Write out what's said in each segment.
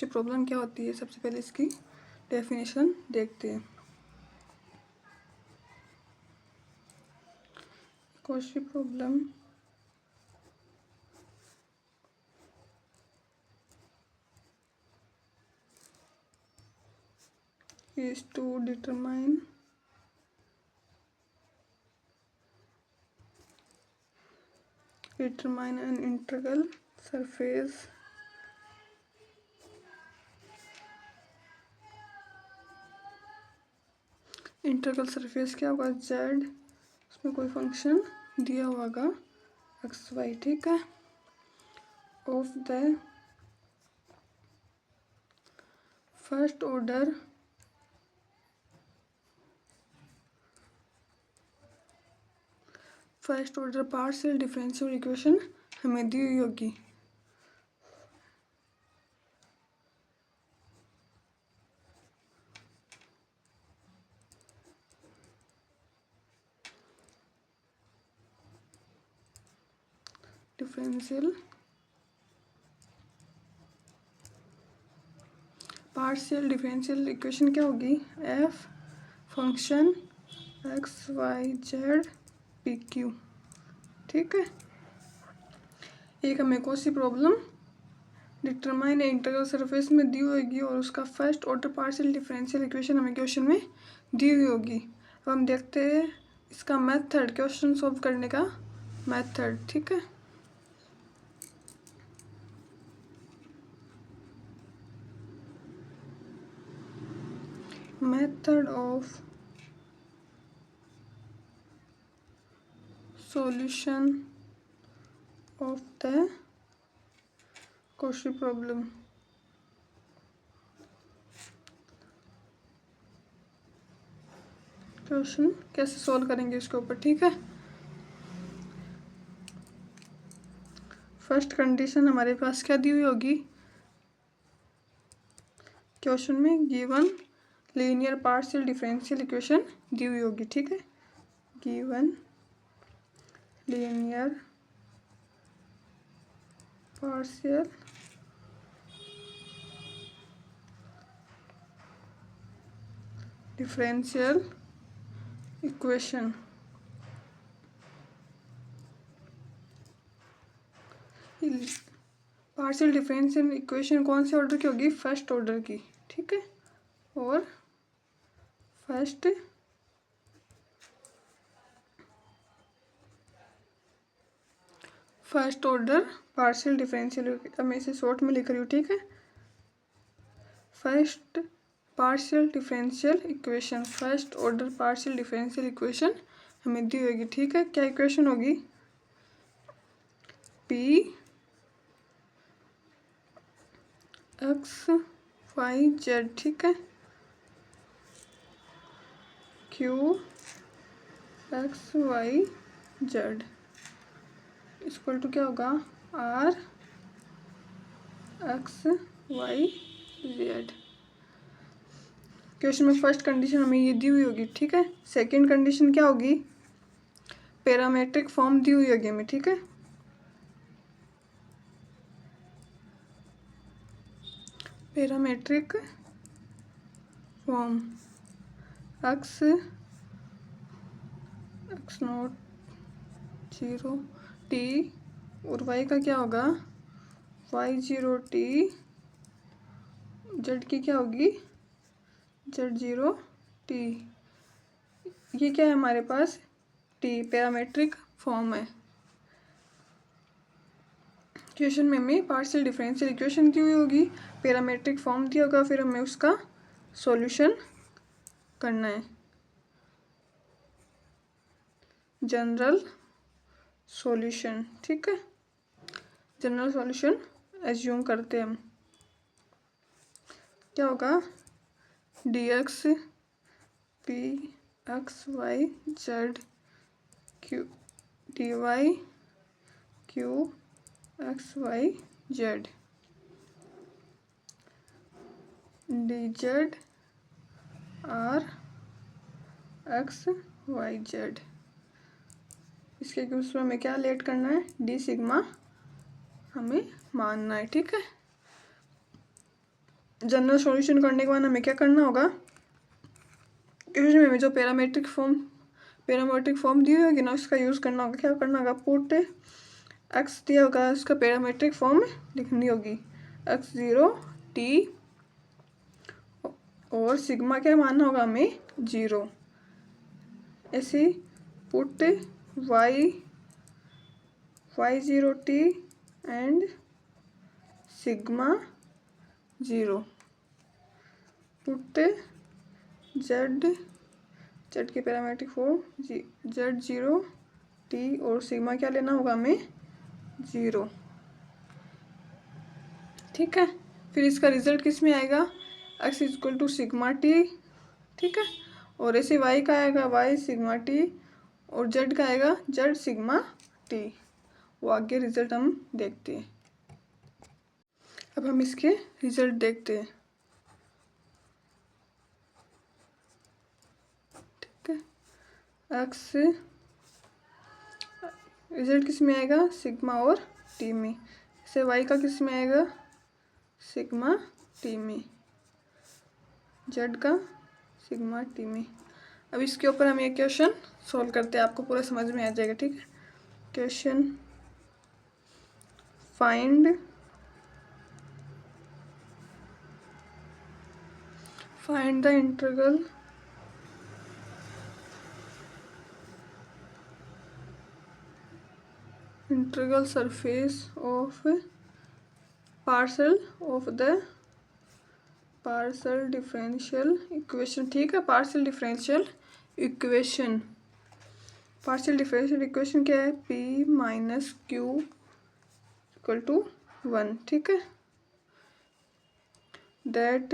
Problem क्या होती है, सबसे पहले इसकी डेफिनेशन देखते हैं। Cauchy problem is to determine an integral surface क्या होगा, z, उसमें कोई फंक्शन दिया होगा एक्स वाई, ठीक है, of the first order partial differential equation हमें दी हुई होगी। पार्शियल डिफरेंशियल इक्वेशन क्या होगी, F function X Y Z P Q, ठीक है। एक हमें कौन सी प्रॉब्लम, डिटरमाइन इंटीग्रल सरफेस में दी होगी और उसका first order partial differential equation हमें क्वेश्चन में दी हुई होगी। अब हम देखते हैं इसका मेथड, क्वेश्चन सॉल्व करने का मेथड, ठीक है। Method of solution of the Cauchy problem. Question कैसे सॉल्व करेंगे इसके ऊपर, ठीक है। फर्स्ट कंडीशन हमारे पास क्या दी हुई होगी, क्वेश्चन में given linear partial differential equation दी हुई होगी, ठीक है। Given linear partial differential equation, partial differential equation कौन से ऑर्डर की होगी, फर्स्ट ऑर्डर की, ठीक है। और फर्स्ट ऑर्डर पार्शियल डिफरेंशियल, अब मैं इसे शॉर्ट में लिख रही हूँ, ठीक है। First partial differential equation, first order partial differential equation हमें दी होगी, ठीक है। क्या इक्वेशन होगी, पी एक्स वाई जेड, ठीक है, Q X Y Z equal to क्या होगा, R X Y Z. Question में फर्स्ट कंडीशन हमें ये दी हुई होगी, ठीक है। सेकंड कंडीशन क्या होगी, पैरामेट्रिक फॉर्म दी हुई होगी हमें, ठीक है। Parametric form x not 0 T और वाई का क्या होगा, वाई 0 टी, जेड की क्या होगी, जेड 0 टी। ये क्या है हमारे पास, टी पैरामेट्रिक फॉर्म है। क्वेश्चन में हमें पार्शियल डिफरेंशियल इक्वेशन दी हुई होगी, पैरामेट्रिक फॉर्म दिया होगा, फिर हमें उसका सॉल्यूशन करना है, जनरल सॉल्यूशन, ठीक है। जनरल सॉल्यूशन एज्यूम करते हैं हम, क्या होगा, D X P X Y Z Q D Y Q X Y Z D Z R X Y Z. इसके उसमें हमें क्या लेट करना है, डी सिग्मा हमें मानना है, ठीक है। जनरल सॉल्यूशन करने के बाद हमें क्या करना होगा, क्वेश्चन में हमें जो पैरामेट्रिक फॉर्म दी होगी ना, उसका यूज़ करना होगा। क्या करना होगा, पुट एक्स दिया होगा, उसका पैरामेट्रिक फॉर्म लिखनी होगी, x0 t और सिग्मा क्या मानना होगा हमें 0। ऐसे put y0 t and sigma 0, put z की पैरामेट्रिक फॉर्म z0 t और सिग्मा क्या लेना होगा हमें 0। ठीक है, फिर इसका रिजल्ट किस में आएगा, x equal to sigma T. ठीक है, और ऐसे y का आएगा y सिग्मा टी और z का आएगा z सिग्मा टी। वो आगे रिजल्ट हम देखते हैं। अब हम इसके रिजल्ट देखते हैं। ठीक है, x रिजल्ट किस में आएगा, सिग्मा और टी में। इसे y का किस में आएगा, सिग्मा टी में, z का सिग्मा टी में। अब इसके ऊपर हम ये क्वेश्चन सॉल्व करते हैं, आपको पूरा समझ में आ जाएगा। ठीक है, question find the integral surface of parcel of the partial differential equation. ठीक है, पार्शियल डिफरेंशियल इक्वेशन क्या है, p minus Q equal to 1। ठीक है, that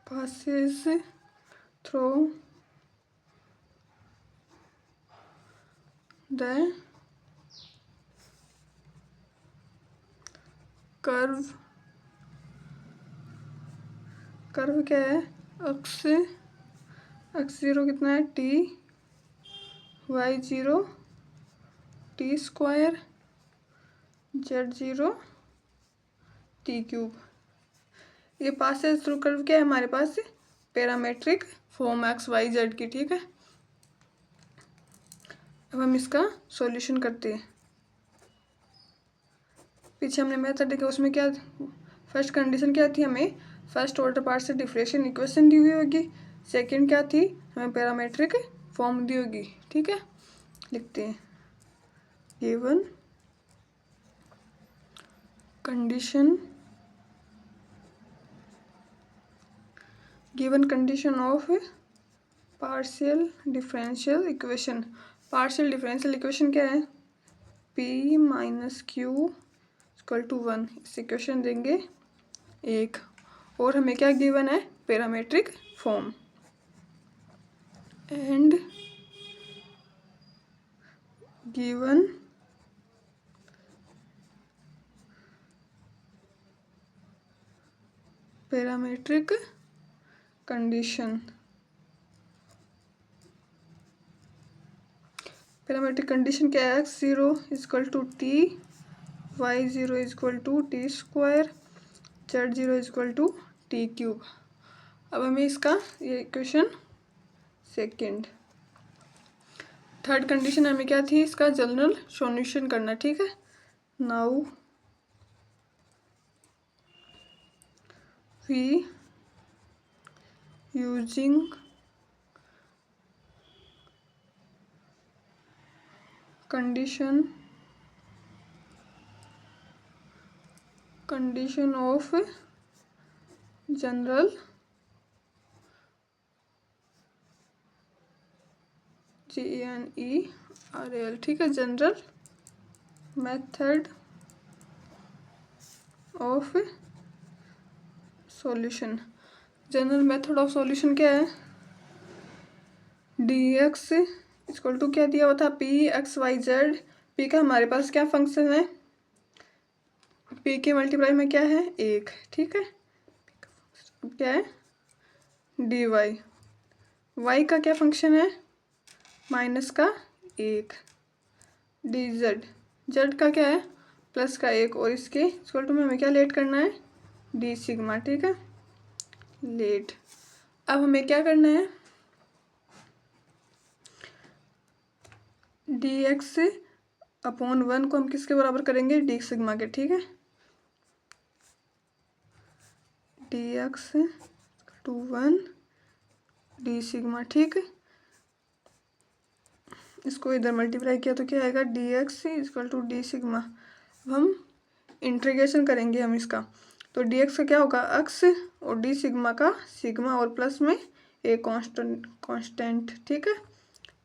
passes through the curve क्या है, x0 कितना है t, y0 t square, z0 t cube. ये पासेस थ्रू कर्व क्या है हमारे पास, parametric form X Y Z की। ठीक है, अब हम इसका सॉल्यूशन करते हैं। पीछे हमने मेथड देखा, उसमें क्या फर्स्ट कंडीशन क्या थी, हमें first order partial differential equation दी हुई होगी। सेकंड क्या थी, हमें पैरामेट्रिक फॉर्म दी होगी। ठीक है, लिखते हैं, given condition of partial differential equation. Partial differential equation क्या है, p minus Q equal to 1। इस इक्वेशन देंगे 1, और हमें क्या गिवन है, parametric form. And given parametric condition क्या है, x0 equal to T, y0 equal to T square, z0 equal to T cube. अब हमें इसका ये इक्वेशन सेकेंड, थर्ड कंडीशन हमें क्या थी, इसका जनरल सॉल्यूशन करना। ठीक है, now we using condition of general GENERAL। ठीक है, general method of solution. General method of solution क्या है, dx इक्वल टू क्या दिया हुआ था, p x y z। p का हमारे पास क्या फंक्शन है, p के मल्टीप्लाई में क्या है 1। ठीक है, क्या है dy। y का क्या फंक्शन है, माइनस का 1, डी जेड का क्या है प्लस का 1 और इसके इक्वल टू में हमें क्या लेट करना है डी सिग्मा, ठीक है लेट। अब हमें क्या करना है डी एक्स अपॉन 1 को हम किसके बराबर करेंगे डी सिग्मा के, ठीक है D X to 1 D sigma, ठीक है। इसको इधर मल्टीप्लाई किया तो क्या आएगा D X equal to D sigma. अब हम इंटीग्रेशन करेंगे हम इसका, तो डी एक्स का क्या होगा एक्स और डी सिग्मा का सिग्मा और प्लस में एक कांस्टेंट, ठीक है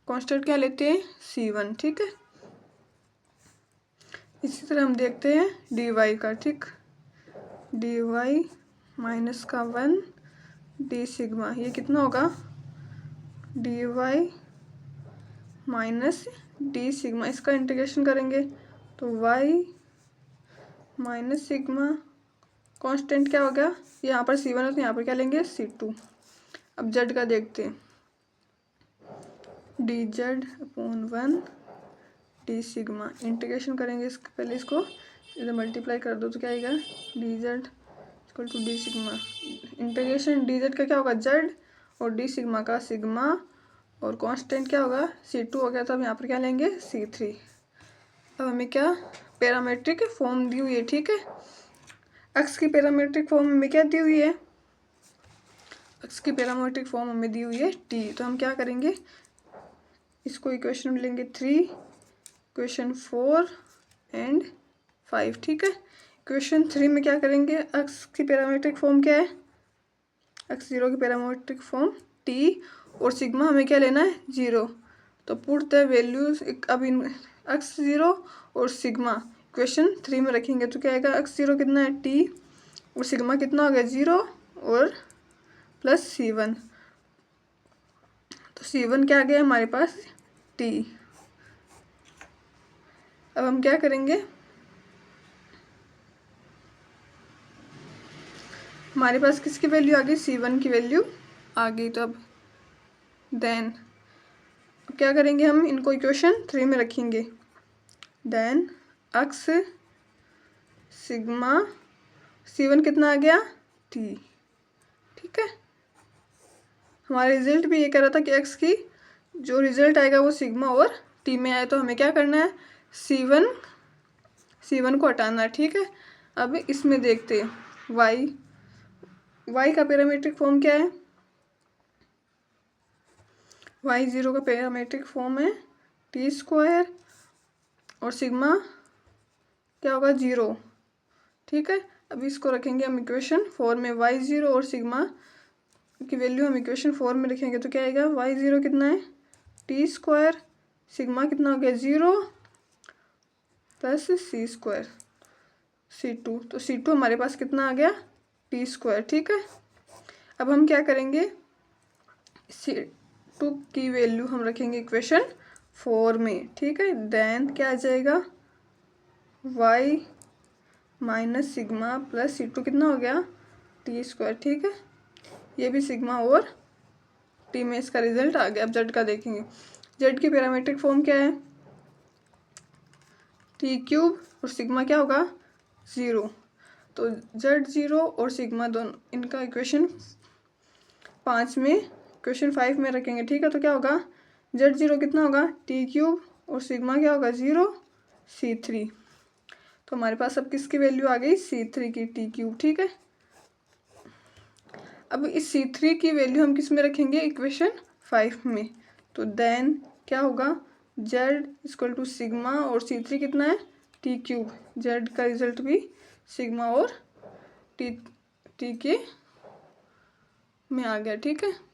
कांस्टेंट क्या लेते हैं C1, ठीक है। इसी तरह हम देखते हैं डी वाई का, ठीक डी वाई माइनस का 1 डी सिग्मा, ये कितना होगा D Y minus D sigma. इसका इंटीग्रेशन करेंगे तो y माइनस सिग्मा कांस्टेंट क्या हो गया यहाँ पर C1 है तो यहाँ पर क्या लेंगे C2। अब z का देखते हैं D Z upon 1 D sigma, integration करेंगे इसके पहले इसको इधर मल्टीप्लाई कर दो तो क्या आएगा D Z equal to D sigma. Integration D Z का क्या होगा जेड और डी सिग्मा का सिग्मा और कांस्टेंट क्या होगा C2 हो गया, तो अब यहाँ पर क्या लेंगे C3। अब हमें क्या पैरामेट्रिक फॉर्म दी हुई है, ठीक है एक्स की पैरामेट्रिक फॉर्म हमें क्या दी हुई है एक्स की पैरामेट्रिक फॉर्म हमें दी हुई है टी। तो हम क्या करेंगे इसको इक्वेशन लेंगे 3 इक्वेशन 4 एंड 5, ठीक है। इक्वेशन 3 में क्या करेंगे एक्स की पैरामेट्रिक फॉर्म क्या है x0 की पैरामेट्रिक फॉर्म टी और सिग्मा हमें क्या लेना है 0, तो पुट द वैल्यूज अब इन x0 और सिग्मा इक्वेशन 3 में रखेंगे तो क्या आएगा x0 कितना है t और सिग्मा कितना हो गया 0 और प्लस C1, तो C1 क्या आ गया हमारे पास t। अब हम क्या करेंगे हमारे पास किसकी वैल्यू आ गई C1 की वैल्यू आ गई। तो अब देन क्या करेंगे हम इनको इक्वेशन 3 में रखेंगे देन एक्स सिग्मा C1 कितना आ गया t, ठीक है। हमारा रिजल्ट भी ये कह रहा था कि एक्स की जो रिजल्ट आएगा वो सिग्मा और t में आए, तो हमें क्या करना है C1 को हटाना है, ठीक है। अब इसमें देखते हैं y का पैरामीट्रिक फॉर्म क्या है y0 का पैरामीट्रिक फॉर्म है t² और सिग्मा क्या होगा 0, ठीक है। अब इसको रखेंगे हम इक्वेशन 4 में y0 और सिग्मा की वैल्यू हम इक्वेशन 4 में लिखेंगे तो क्या आएगा y0 कितना है t², सिग्मा कितना हो गया 0 प्लस c² C2, तो C2 हमारे पास कितना आ गया t², ठीक है। अब हम क्या करेंगे C2 की वैल्यू हम रखेंगे इक्वेशन 4 में, ठीक है। देन क्या आ जाएगा y minus sigma plus C2 कितना हो गया t², ठीक है। ये भी सिग्मा और t में इसका रिजल्ट आ गया। अब z का देखेंगे z की पैरामीट्रिक फॉर्म क्या है t³ और सिग्मा क्या होगा 0, तो z0 और सिग्मा दोनों इनका इक्वेशन 5 में इक्वेशन 5 में रखेंगे, ठीक है। तो क्या होगा z0 कितना होगा t³ और सिग्मा क्या होगा 0 C3, तो हमारे पास अब किसकी वैल्यू आ गई C3 की t³, ठीक है। अब इस C3 की वैल्यू हम किस में रखेंगे इक्वेशन 5 में, तो देन क्या होगा z इक्वल टू सिग्मा और C3 कितना है t³, z का रिजल्ट भी सिग्मा और t के में आ गया, ठीक है।